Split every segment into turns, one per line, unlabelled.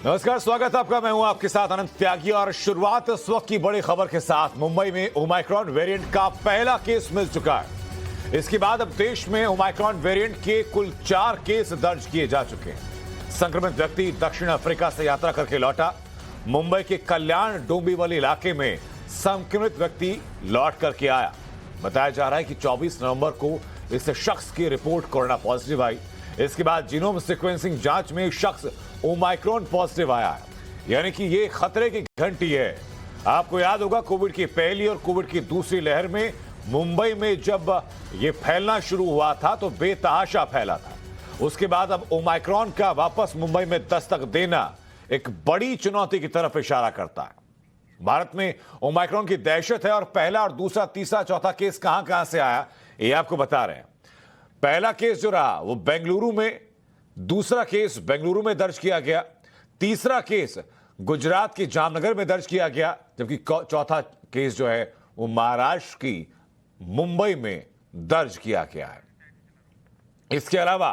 नमस्कार, स्वागत है आपका। मैं हूं आपके साथ अनंत त्यागी और शुरुआत इस वक्त की बड़ी खबर के साथ। मुंबई में ओमाइक्रॉन वेरिएंट का पहला केस मिल चुका है। इसके बाद अब देश में ओमाइक्रॉन वेरिएंट के कुल 4 केस दर्ज किए जा चुके हैं। संक्रमित व्यक्ति दक्षिण अफ्रीका से यात्रा करके लौटा। मुंबई के कल्याण डोंबिवली इलाके में संक्रमित व्यक्ति लौट करके आया। बताया जा रहा है कि 24 नवंबर को इस शख्स की रिपोर्ट कोरोना पॉजिटिव आई। इसके बाद जीनोम सीक्वेंसिंग जांच में शख्स ओमाइक्रॉन पॉजिटिव आया है, यानी कि ये खतरे की घंटी है। आपको याद होगा, कोविड की पहली और कोविड की दूसरी लहर में मुंबई में जब ये फैलना शुरू हुआ था तो बेतहाशा फैला था। उसके बाद अब ओमाइक्रॉन का वापस मुंबई में दस्तक देना एक बड़ी चुनौती की तरफ इशारा करता है। भारत में ओमाइक्रॉन की दहशत है और पहला और दूसरा, तीसरा, चौथा केस कहां से आया ये आपको बता रहे हैं। पहला केस जो रहा वो बेंगलुरु में, दूसरा केस बेंगलुरु में दर्ज किया गया, तीसरा केस गुजरात के जामनगर में दर्ज किया गया, जबकि चौथा केस जो है वो महाराष्ट्र की मुंबई में दर्ज किया गया है। इसके अलावा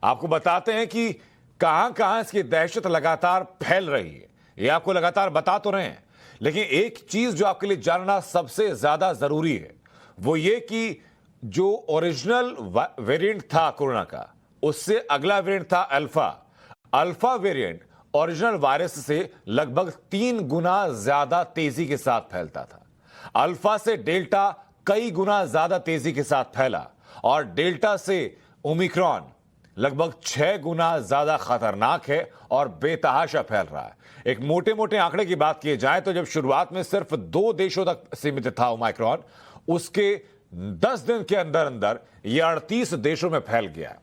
आपको बताते हैं कि कहां कहां इसकी दहशत लगातार फैल रही है, ये आपको लगातार बता तो रहे हैं। लेकिन एक चीज जो आपके लिए जानना सबसे ज्यादा जरूरी है वो ये कि जो ओरिजिनल वेरिएंट था कोरोना का, उससे अगला वेरिएंट था alpha. Alpha variant original virus से लगभग 3 गुना ज्यादा तेजी के साथ फैलता था। अल्फा से डेल्टा कई गुना ज्यादा तेजी के साथ फैला और डेल्टा से ओमिक्रॉन लगभग 6 गुना ज्यादा खतरनाक है और बेतहाशा फैल रहा है। एक मोटे मोटे आंकड़े की बात की जाए तो जब शुरुआत में सिर्फ 2 देशों तक सीमित था ओमाइक्रॉन, उसके 10 दिन के अंदर अंदर यह 38 देशों में फैल गया।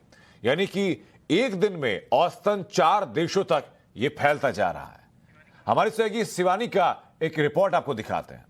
यानी कि एक दिन में औसतन 4 देशों तक यह फैलता जा रहा है। हमारी सहयोगी शिवानी का एक रिपोर्ट आपको दिखाते हैं।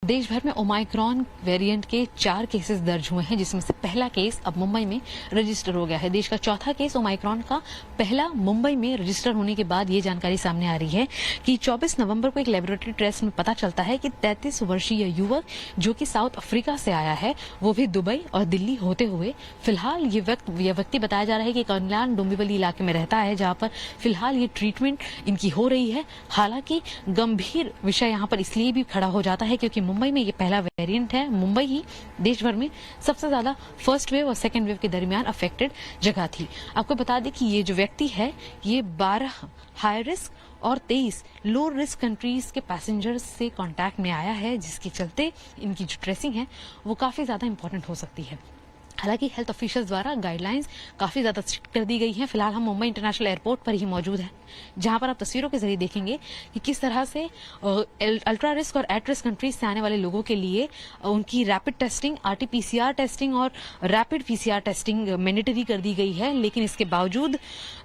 देश भर में ओमाइक्रॉन वेरिएंट के 4 केसेस दर्ज हुए हैं, जिसमें से पहला केस अब मुंबई में रजिस्टर हो गया है। देश का चौथा केस ओमाइक्रॉन का पहला मुंबई में रजिस्टर होने के बाद ये जानकारी सामने आ रही है कि 24 नवंबर को एक लेबोरेटरी टेस्ट में पता चलता है कि 33 वर्षीय युवक जो कि साउथ अफ्रीका से आया है, वो भी दुबई और दिल्ली होते हुए फिलहाल ये व्यक्ति बताया जा रहा है कि कल्याण डोंबिवली इलाके में रहता है, जहां पर फिलहाल ये ट्रीटमेंट इनकी हो रही है। हालांकि गंभीर विषय यहाँ पर इसलिए भी खड़ा हो जाता है क्योंकि मुंबई में ये पहला वेरिएंट है। मुंबई ही देश भर में सबसे ज्यादा फर्स्ट वेव और सेकेंड वेव के दरमियान अफेक्टेड जगह थी। आपको बता दें कि ये जो व्यक्ति है ये 12 हाई रिस्क और 23 लो रिस्क कंट्रीज के पैसेंजर्स से कांटेक्ट में आया है, जिसके चलते इनकी जो ट्रेसिंग है वो काफी ज्यादा इंपॉर्टेंट हो सकती है। हालांकि हेल्थ ऑफिशियल्स द्वारा गाइडलाइंस काफी ज्यादा स्ट्रिक्ट कर दी गई हैं। फिलहाल हम मुंबई इंटरनेशनल एयरपोर्ट पर ही मौजूद हैं, जहां पर आप तस्वीरों के जरिए देखेंगे कि किस तरह से अल्ट्रा रिस्क और एट रिस्क कंट्रीज से आने वाले लोगों के लिए उनकी रैपिड टेस्टिंग, आरटीपीसीआर टेस्टिंग और रैपिड पीसीआर टेस्टिंग मैंडेटरी कर दी गई है। लेकिन इसके बावजूद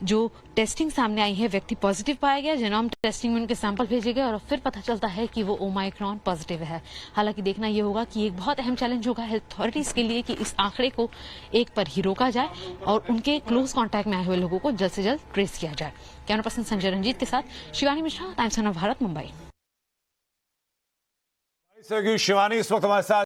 जो टेस्टिंग सामने आई है, व्यक्ति पॉजिटिव पाया गया, जेनोम टेस्टिंग में उनके सैंपल भेजे गए और फिर पता चलता है कि वो ओमाइक्रॉन पॉजिटिव है। हालांकि देखना यह होगा कि एक बहुत अहम चैलेंज होगा हेल्थ अथॉरिटीज के लिए कि इस आंकड़े को एक पर ही रोका जाए और उनके क्लोज कांटेक्ट में आए हुए लोगों को जल्द से जल्द ट्रेस किया जाए। कैमरा पर्सन संजय रंजीत के साथ शिवानी मिश्रा, टाइम्स ऑफ भारत, मुंबई।
शिवानी इस वक्त हमारे साथ